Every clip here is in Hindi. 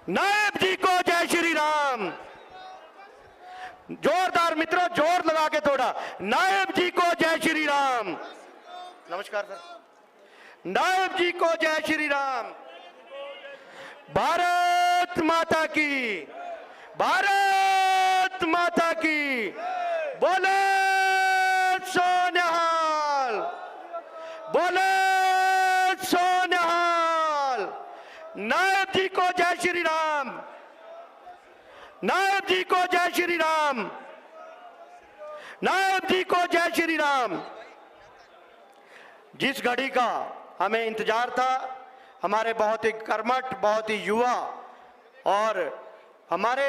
नायब जी को जय श्री राम। जोरदार मित्रों, जोर लगा के थोड़ा, नायब जी को जय श्री राम। नमस्कार सर। नायब जी को जय श्री राम। भारत माता की, भारत माता की। बोले सोनिहाल, बोले सोनिहाल। नायब जी को जय श्री राम, नायब जी को जय श्री राम, नायब जी को जय श्री राम। जिस घड़ी का हमें इंतजार था, हमारे बहुत ही कर्मठ, बहुत ही युवा और हमारे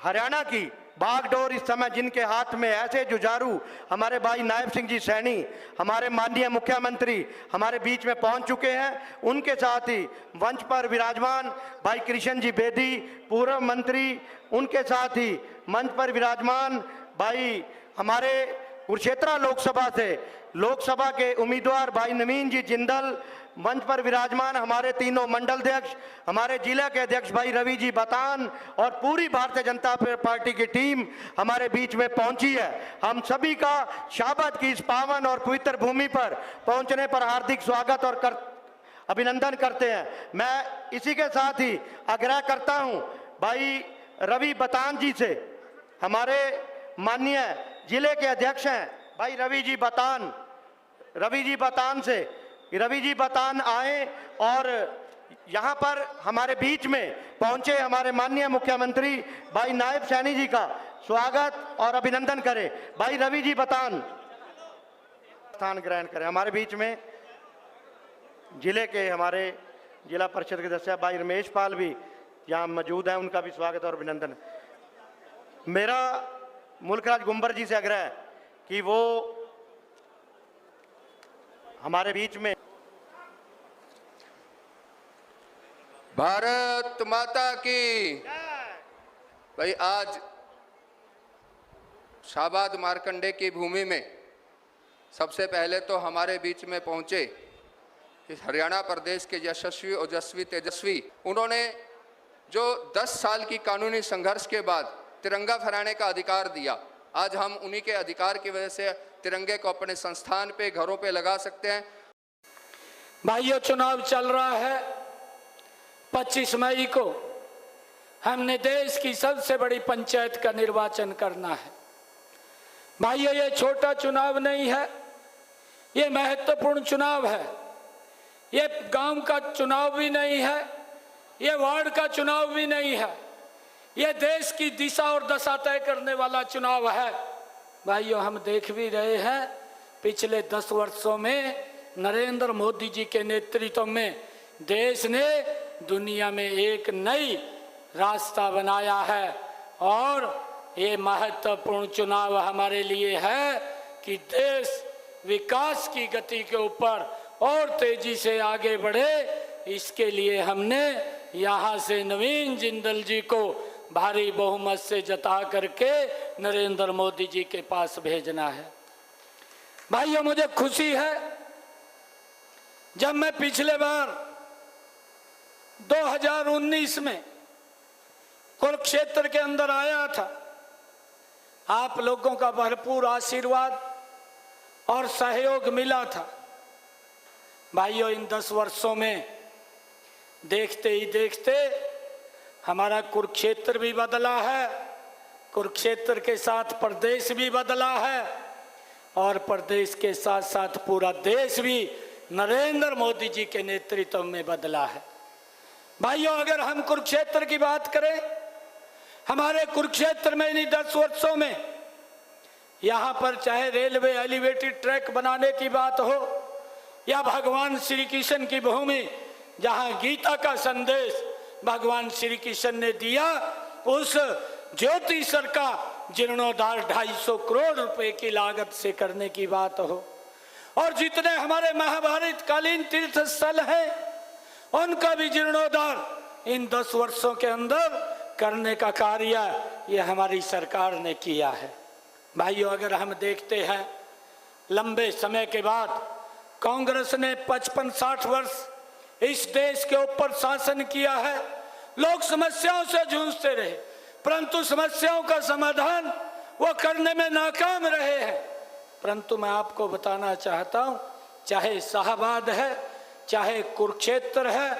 हरियाणा की बागडोर इस समय जिनके हाथ में ऐसे जुझारू हमारे भाई नायब सिंह जी सैनी, हमारे माननीय मुख्यमंत्री हमारे बीच में पहुंच चुके हैं। उनके साथ ही मंच पर विराजमान भाई कृष्ण जी बेदी, पूर्व मंत्री, उनके साथ ही मंच पर विराजमान भाई हमारे कुरुक्षेत्र लोकसभा से लोकसभा के उम्मीदवार भाई नवीन जी जिंदल, मंच पर विराजमान हमारे तीनों मंडल अध्यक्ष, हमारे जिला के अध्यक्ष भाई रवि जी बतान और पूरी भारतीय जनता पार्टी की टीम हमारे बीच में पहुंची है। हम सभी का शाबत की इस पावन और पवित्र भूमि पर पहुंचने पर हार्दिक स्वागत और अभिनंदन करते हैं। मैं इसी के साथ ही आग्रह करता हूं भाई रवि बतान जी से, हमारे माननीय जिले के अध्यक्ष हैं भाई रवि जी बतान, रवि जी बतान से रवि जी बतान आए और यहाँ पर हमारे बीच में पहुंचे हमारे माननीय मुख्यमंत्री भाई नायब सैनी जी का स्वागत और अभिनंदन करें। भाई रवि जी बतान स्थान ग्रहण करें। हमारे बीच में जिले के हमारे जिला परिषद के सदस्य भाई रमेश पाल भी यहाँ मौजूद हैं, उनका भी स्वागत और अभिनंदन। मेरा मुल्कराज गुंबर जी से आग्रह है कि वो हमारे बीच में। भारत माता की। भाई आज शाबाद मार्कंडे की भूमि में सबसे पहले तो हमारे बीच में पहुंचे इस हरियाणा प्रदेश के यशस्वी ओजस्वी तेजस्वी, उन्होंने जो 10 साल की कानूनी संघर्ष के बाद तिरंगा फहराने का अधिकार दिया, आज हम उन्हीं के अधिकार की वजह से तिरंगे को अपने संस्थान पे, घरों पे लगा सकते हैं। भाइयों, चुनाव चल रहा है। 25 मई को हमने देश की सबसे बड़ी पंचायत का निर्वाचन करना है। भाइयों, ये छोटा चुनाव नहीं है, ये महत्वपूर्ण चुनाव है। ये गांव का चुनाव भी नहीं है, ये वार्ड का चुनाव भी नहीं है, ये देश की दिशा और दशा तय करने वाला चुनाव है। भाइयों, हम देख भी रहे हैं पिछले 10 वर्षों में नरेंद्र मोदी जी के नेतृत्व में देश ने दुनिया में एक नई रास्ता बनाया है और ये महत्वपूर्ण चुनाव हमारे लिए है कि देश विकास की गति के ऊपर और तेजी से आगे बढ़े। इसके लिए हमने यहाँ से नवीन जिंदल जी को भारी बहुमत से जता करके नरेंद्र मोदी जी के पास भेजना है। भाइयों, मुझे खुशी है, जब मैं पिछले बार 2019 में कुरुक्षेत्र के अंदर आया था, आप लोगों का भरपूर आशीर्वाद और सहयोग मिला था। भाइयों, इन 10 वर्षों में देखते ही देखते हमारा कुरुक्षेत्र भी बदला है, कुरुक्षेत्र के साथ प्रदेश भी बदला है और प्रदेश के साथ साथ पूरा देश भी नरेंद्र मोदी जी के नेतृत्व में बदला है। भाइयों, अगर हम कुरुक्षेत्र की बात करें, हमारे कुरुक्षेत्र में इन 10 वर्षों में यहाँ पर चाहे रेलवे एलिवेटेड ट्रैक बनाने की बात हो या भगवान श्री कृष्ण की भूमि जहाँ गीता का संदेश भगवान श्री कृष्ण ने दिया, उस ज्योति सर का जीर्णोद्धार 250 करोड़ रुपए की लागत से करने की बात हो और जितने हमारे महाभारत कालीन तीर्थ स्थल हैं उनका भी जीर्णोद्धार इन 10 वर्षों के अंदर करने का कार्य ये हमारी सरकार ने किया है। भाइयों, अगर हम देखते हैं लंबे समय के बाद कांग्रेस ने 55-60 वर्ष इस देश के ऊपर शासन किया है लोग समस्याओं से जूझते रहे, परंतु समस्याओं का समाधान वो करने में नाकाम रहे हैं। परंतु मैं आपको बताना चाहता हूं, चाहे शाहबाद है, चाहे कुरुक्षेत्र है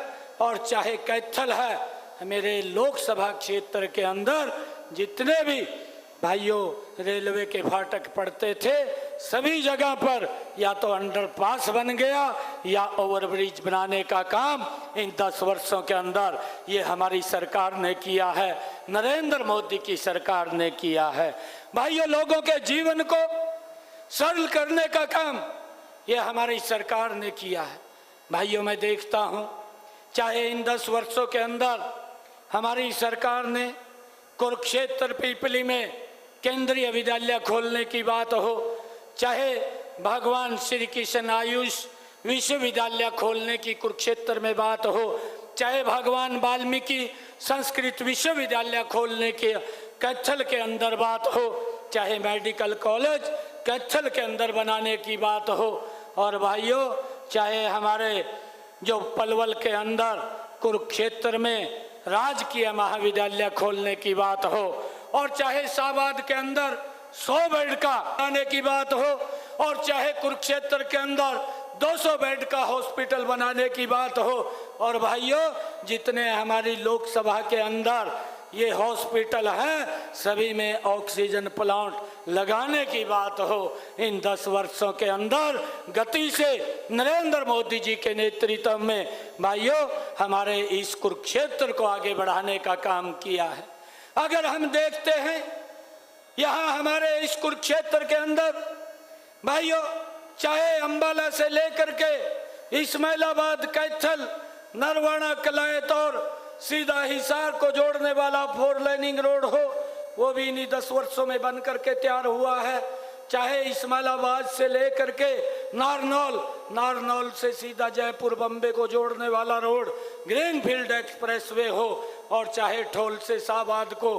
और चाहे कैथल है, मेरे लोकसभा क्षेत्र के अंदर जितने भी भाइयों रेलवे के फाटक पड़ते थे, सभी जगह पर या तो अंडरपास बन गया या ओवरब्रिज बनाने का काम इन 10 वर्षों के अंदर ये हमारी सरकार ने किया है, नरेंद्र मोदी की सरकार ने किया है। भाइयों, लोगों के जीवन को सरल करने का काम ये हमारी सरकार ने किया है। भाइयों, मैं देखता हूँ चाहे इन 10 वर्षों के अंदर हमारी सरकार ने कुरुक्षेत्र पीपली में केंद्रीय विद्यालय खोलने की बात हो, चाहे भगवान श्री कृष्ण आयुष विश्वविद्यालय खोलने की कुरुक्षेत्र में बात हो, चाहे भगवान वाल्मीकि संस्कृत विश्वविद्यालय खोलने के कैथल के अंदर बात हो, चाहे मेडिकल कॉलेज कैथल के अंदर बनाने की बात हो, और भाइयों चाहे हमारे जो पलवल के अंदर कुरुक्षेत्र में राजकीय महाविद्यालय खोलने की बात हो, और चाहे शाहबाद के अंदर 100 बेड का बनाने की बात हो, और चाहे कुरुक्षेत्र के अंदर 200 बेड का हॉस्पिटल बनाने की बात हो, और भाइयों जितने हमारी लोकसभा के अंदर ये हॉस्पिटल हैं सभी में ऑक्सीजन प्लांट लगाने की बात हो, इन 10 वर्षों के अंदर गति से नरेंद्र मोदी जी के नेतृत्व में भाइयों हमारे इस कुरुक्षेत्र को आगे बढ़ाने का काम किया है। अगर हम देखते हैं यहाँ हमारे इस कुरुक्षेत्र के अंदर भाइयों, चाहे अंबाला से लेकर के इस्माइलाबाद, कैथल, नरवाना, कलायत और सीधा हिसार को जोड़ने वाला 4 लाइनिंग रोड हो, वो भी इन्हीं 10 वर्षों में बन करके तैयार हुआ है। चाहे इस्माइलाबाद से लेकर के नारनौल, नारनौल से सीधा जयपुर बम्बे को जोड़ने वाला रोड ग्रीनफील्ड एक्सप्रेसवे हो, और चाहे ठोल से शाहबाद को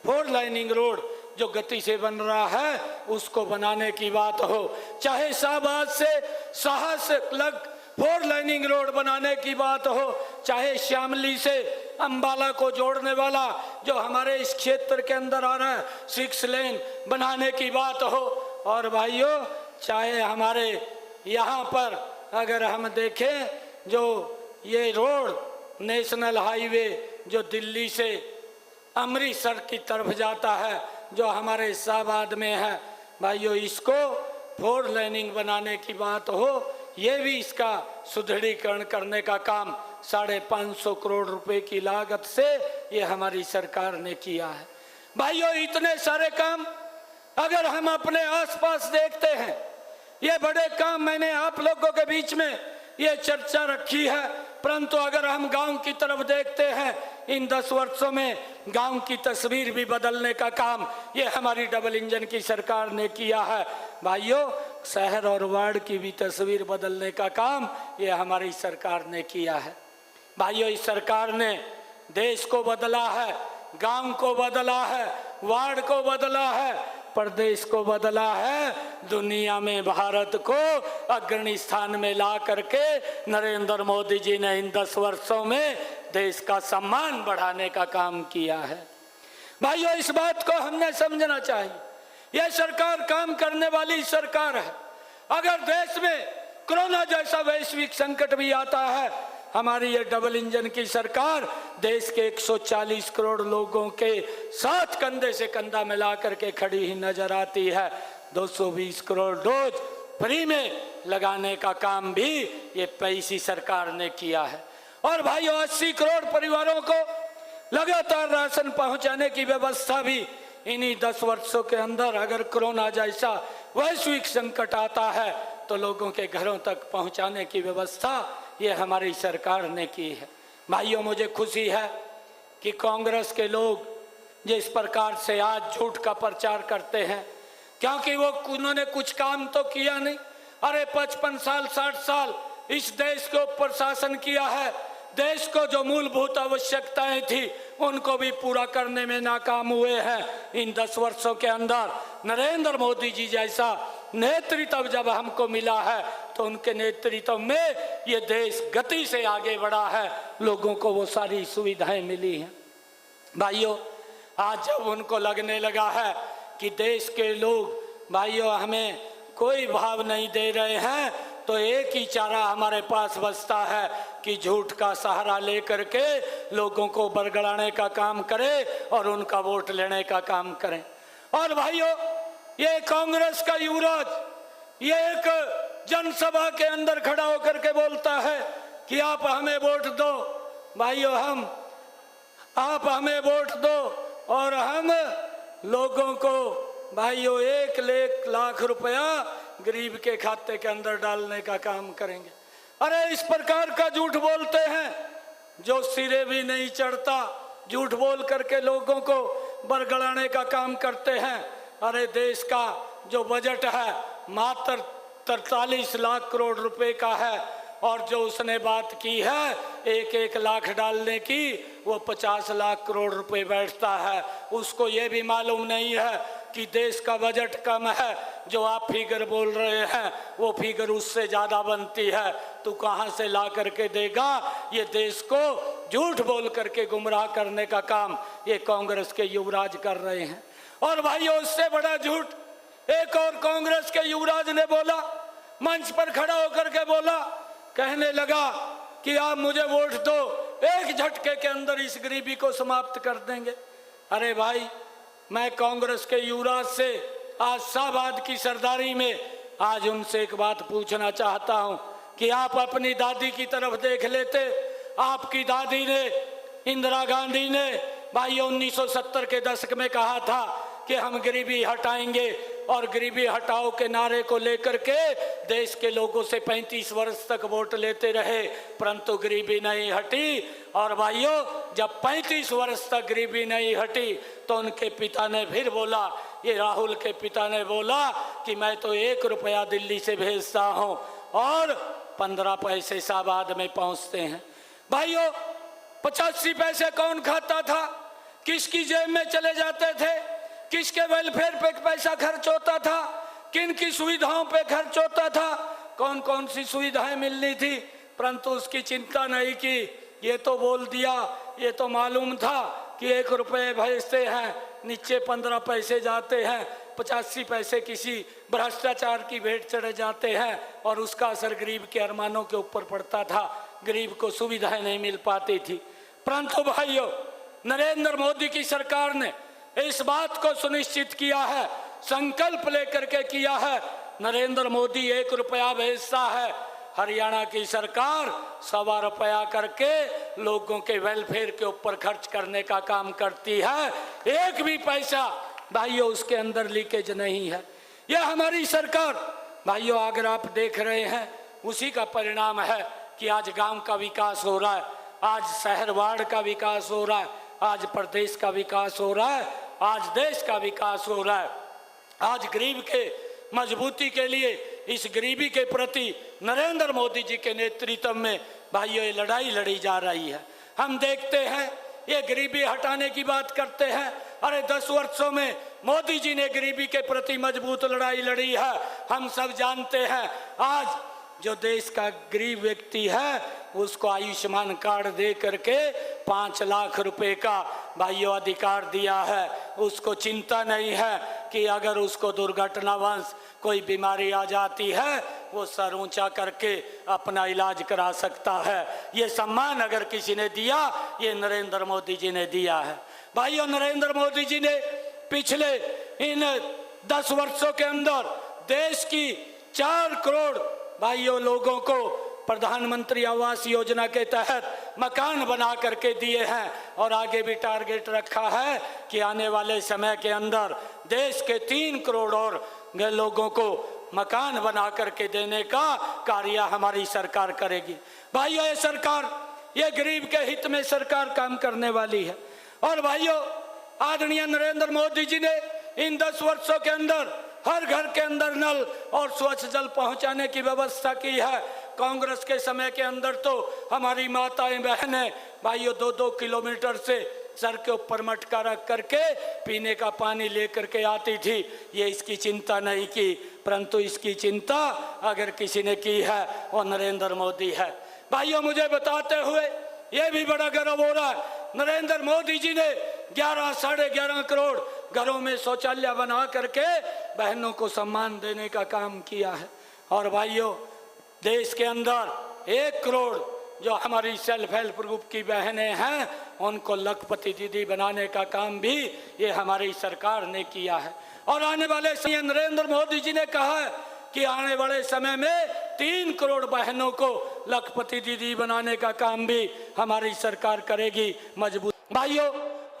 4 लाइनिंग रोड जो गति से बन रहा है उसको बनाने की बात हो, चाहे शाहबाद से साहस लग 4 लाइनिंग रोड बनाने की बात हो, चाहे श्यामली से अंबाला को जोड़ने वाला जो हमारे इस क्षेत्र के अंदर आ रहा है 6 लेन बनाने की बात हो, और भाइयों चाहे हमारे यहाँ पर अगर हम देखें जो ये रोड नेशनल हाईवे जो दिल्ली से अमृतसर की तरफ जाता है जो हमारे शाहबाद में है, भाइयों इसको 4 लाइनिंग बनाने की बात हो, ये भी इसका सुदृढ़ीकरण करने का काम 550 करोड़ रुपए की लागत से ये हमारी सरकार ने किया है। भाइयों इतने सारे काम अगर हम अपने आसपास देखते हैं, ये बड़े काम मैंने आप लोगों के बीच में ये चर्चा रखी है, परंतु अगर हम गांव की तरफ देखते हैं इन 10 वर्षों में गांव की तस्वीर भी बदलने का काम ये हमारी डबल इंजन की सरकार ने किया है। भाइयों शहर और वार्ड की भी तस्वीर बदलने का काम ये हमारी सरकार ने किया है। भाइयों इस सरकार ने देश को बदला है, गांव को बदला है, वार्ड को बदला है, प्रदेश को बदला है, दुनिया में भारत को अग्रणी स्थान में ला करके नरेंद्र मोदी जी ने इन 10 वर्षों में देश का सम्मान बढ़ाने का काम किया है। भाइयों इस बात को हमने समझना चाहिए, यह सरकार काम करने वाली सरकार है। अगर देश में कोरोना जैसा वैश्विक संकट भी आता है, हमारी ये डबल इंजन की सरकार देश के 140 करोड़ लोगों के साथ कंधे से कंधा मिला करके खड़ी ही नजर आती है। 220 करोड़ डोज फ्री में लगाने का काम भी ये पैसी सरकार ने किया है। और भाइयों 80 करोड़ परिवारों को लगातार राशन पहुंचाने की व्यवस्था भी इन्हीं 10 वर्षों के अंदर, अगर कोरोना जैसा वैश्विक संकट आता है तो लोगों के घरों तक पहुंचाने की व्यवस्था ये हमारी सरकार ने की है। भाइयों मुझे खुशी है कि कांग्रेस के लोग जिस प्रकार से आज झूठ का प्रचार करते हैं, क्योंकि वो उन्होंने कुछ काम तो किया नहीं। अरे 55 साल 60 साल इस देश के ऊपर शासन किया है, देश को जो मूलभूत आवश्यकताएं थी उनको भी पूरा करने में नाकाम हुए हैं। इन 10 वर्षों के अंदर नरेंद्र मोदी जी जैसा नेतृत्व जब हमको मिला है तो उनके नेतृत्व में ये देश गति से आगे बढ़ा है, लोगों को वो सारी सुविधाएं मिली हैं। भाइयों, आज जब उनको लगने लगा है कि देश के लोग भाइयों हमें कोई भाव नहीं दे रहे हैं, तो एक ही चारा हमारे पास बचता है कि झूठ का सहारा लेकर के लोगों को बरगड़ाने का काम करें और उनका वोट लेने का काम करें। और भाइयों, ये कांग्रेस का युवराज ये एक जनसभा के अंदर खड़ा होकर के बोलता है कि आप हमें वोट दो भाइयों, आप हमें वोट दो और हम लोगों को भाइयों 1 लाख रुपया गरीब के खाते के अंदर डालने का काम करेंगे। अरे इस प्रकार का झूठ बोलते हैं जो सिरे भी नहीं चढ़ता, झूठ बोल करके लोगों को बरगड़ाने का काम करते हैं। अरे देश का जो बजट है मात्र 43 लाख करोड़ रुपए का है और जो उसने बात की है 1 लाख डालने की वो 50 लाख करोड़ रुपए बैठता है। उसको ये भी मालूम नहीं है कि देश का बजट कम है, जो आप फिगर बोल रहे हैं वो फिगर उससे ज़्यादा बनती है। तू कहाँ से ला करके देगा? ये देश को झूठ बोल करके गुमराह करने का काम ये कांग्रेस के युवराज कर रहे हैं। और भाइयों, उससे बड़ा झूठ एक और कांग्रेस के युवराज ने बोला, मंच पर खड़ा होकर के बोला, कहने लगा कि आप मुझे वोट दो, एक झटके के अंदर इस गरीबी को समाप्त कर देंगे। अरे भाई, मैं कांग्रेस के युवराज से आज शाहबाद की सरदारी में आज उनसे एक बात पूछना चाहता हूं कि आप अपनी दादी की तरफ देख लेते। आपकी दादी ने, इंदिरा गांधी ने भाइयों 1970 के दशक में कहा था कि हम गरीबी हटाएंगे और गरीबी हटाओ के नारे को लेकर के देश के लोगों से 35 वर्ष तक वोट लेते रहे, परंतु गरीबी नहीं हटी। और भाइयों, जब 35 वर्ष तक गरीबी नहीं हटी तो उनके पिता ने फिर बोला, ये राहुल के पिता ने बोला कि मैं तो 1 रुपया दिल्ली से भेजता हूँ और 15 पैसे शाहबाद में पहुँचते हैं। भाइयों, 85 पैसे कौन खाता था? किसकी जेब में चले जाते थे? किसके वेलफेयर पे पैसा खर्च होता था? किन की सुविधाओं पे खर्च होता था? कौन कौन सी सुविधाएं मिलनी थी? परंतु उसकी चिंता नहीं की। ये तो बोल दिया, ये तो मालूम था कि 1 रुपये भेजते हैं, नीचे 15 पैसे जाते हैं, 85 पैसे किसी भ्रष्टाचार की भेंट चढ़े जाते हैं और उसका असर गरीब के अरमानों के ऊपर पड़ता था। गरीब को सुविधाएं नहीं मिल पाती थी। परंतु भाइयों, नरेंद्र मोदी की सरकार ने इस बात को सुनिश्चित किया है, संकल्प लेकर के किया है। नरेंद्र मोदी 1 रुपया भेजता है, हरियाणा की सरकार 1.25 रुपया करके लोगों के वेलफेयर के ऊपर खर्च करने का काम करती है। एक भी पैसा भाइयों उसके अंदर लीकेज नहीं है। यह हमारी सरकार भाइयों, अगर आप देख रहे हैं, उसी का परिणाम है कि आज गांव का विकास हो रहा है, आज शहर वार्ड का विकास हो रहा है, आज प्रदेश का विकास हो रहा है, आज देश का विकास हो रहा है। आज गरीब के मजबूती के लिए, इस गरीबी के प्रति नरेंद्र मोदी जी के नेतृत्व में भाइयों ये लड़ाई लड़ी जा रही है। हम देखते हैं, ये गरीबी हटाने की बात करते हैं। अरे 10 वर्षों में मोदी जी ने गरीबी के प्रति मजबूत लड़ाई लड़ी है। हम सब जानते हैं, आज जो देश का गरीब व्यक्ति है उसको आयुष्मान कार्ड दे करके 5 लाख रुपए का भाइयों अधिकार दिया है। उसको चिंता नहीं है कि अगर उसको दुर्घटनावश कोई बीमारी आ जाती है वो सर ऊंचा करके अपना इलाज करा सकता है। ये सम्मान अगर किसी ने दिया, ये नरेंद्र मोदी जी ने दिया है। भाइयों, नरेंद्र मोदी जी ने पिछले इन 10 वर्षों के अंदर देश की 4 करोड़ भाइयों लोगों को प्रधानमंत्री आवास योजना के तहत मकान बना करके दिए हैं और आगे भी टारगेट रखा है कि आने वाले समय के अंदर देश के 3 करोड़ और लोगों को मकान बना करके देने का कार्य हमारी सरकार करेगी। भाइयों, ये सरकार, ये गरीब के हित में सरकार काम करने वाली है। और भाइयों, आदरणीय नरेंद्र मोदी जी ने इन 10 वर्षों के अंदर हर घर के अंदर नल और स्वच्छ जल पहुंचाने की व्यवस्था की है। कांग्रेस के समय के अंदर तो हमारी माताएं बहनें भाइयों 2-2 किलोमीटर से सर के ऊपर मटका रख करके पीने का पानी लेकर के आती थी। ये इसकी चिंता नहीं की, परंतु इसकी चिंता अगर किसी ने की है वो नरेंद्र मोदी है। भाइयों, मुझे बताते हुए ये भी बड़ा गर्व हो रहा है, नरेंद्र मोदी जी ने 11-11.5 करोड़ घरों में शौचालय बना करके बहनों को सम्मान देने का काम किया है। और भाइयों, देश के अंदर 1 करोड़ जो हमारी सेल्फ हेल्प ग्रुप की बहनें हैं उनको लखपति दीदी बनाने का काम भी ये हमारी सरकार ने किया है। और आने वाले समय नरेंद्र मोदी जी ने कहा है कि आने वाले समय में 3 करोड़ बहनों को लखपति दीदी बनाने का काम भी हमारी सरकार करेगी मजबूत। भाइयों,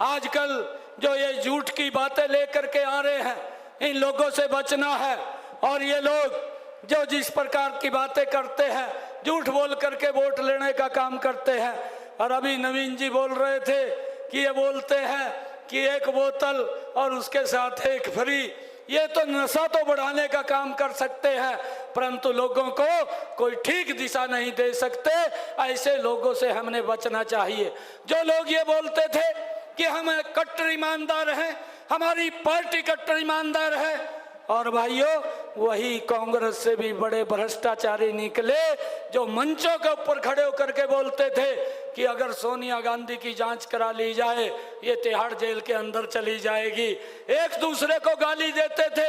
आजकल जो ये झूठ की बातें लेकर के आ रहे हैं, इन लोगों से बचना है। और ये लोग जो जिस प्रकार की बातें करते हैं, झूठ बोल करके वोट लेने का काम करते हैं। और अभी नवीन जी बोल रहे थे कि ये बोलते हैं कि 1 बोतल और उसके साथ 1 फ्री, ये तो नशा तो बढ़ाने का काम कर सकते हैं, परंतु लोगों को कोई ठीक दिशा नहीं दे सकते। ऐसे लोगों से हमने बचना चाहिए। जो लोग ये बोलते थे कि हम कट्टर ईमानदार हैं, हमारी पार्टी कट्टर ईमानदार है, और भाइयों वही कांग्रेस से भी बड़े भ्रष्टाचारी निकले जो मंचों के ऊपर खड़े होकर के बोलते थे कि अगर सोनिया गांधी की जांच करा ली जाए ये तिहाड़ जेल के अंदर चली जाएगी। एक दूसरे को गाली देते थे,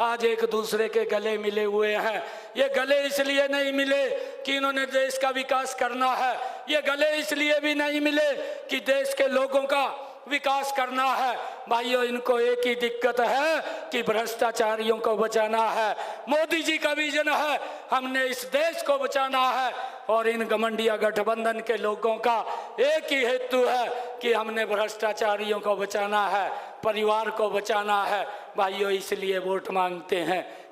आज एक दूसरे के गले मिले हुए हैं। ये गले इसलिए नहीं मिले कि इन्होंने देश का विकास करना है, ये गले इसलिए भी नहीं मिले कि देश के लोगों का विकास करना है। भाइयों, इनको एक ही दिक्कत है कि भ्रष्टाचारियों को बचाना है। मोदी जी का विजन है हमने इस देश को बचाना है, और इन घमंडिया गठबंधन के लोगों का एक ही हेतु है कि हमने भ्रष्टाचारियों को बचाना है, परिवार को बचाना है। भाइयों, इसलिए वोट मांगते हैं।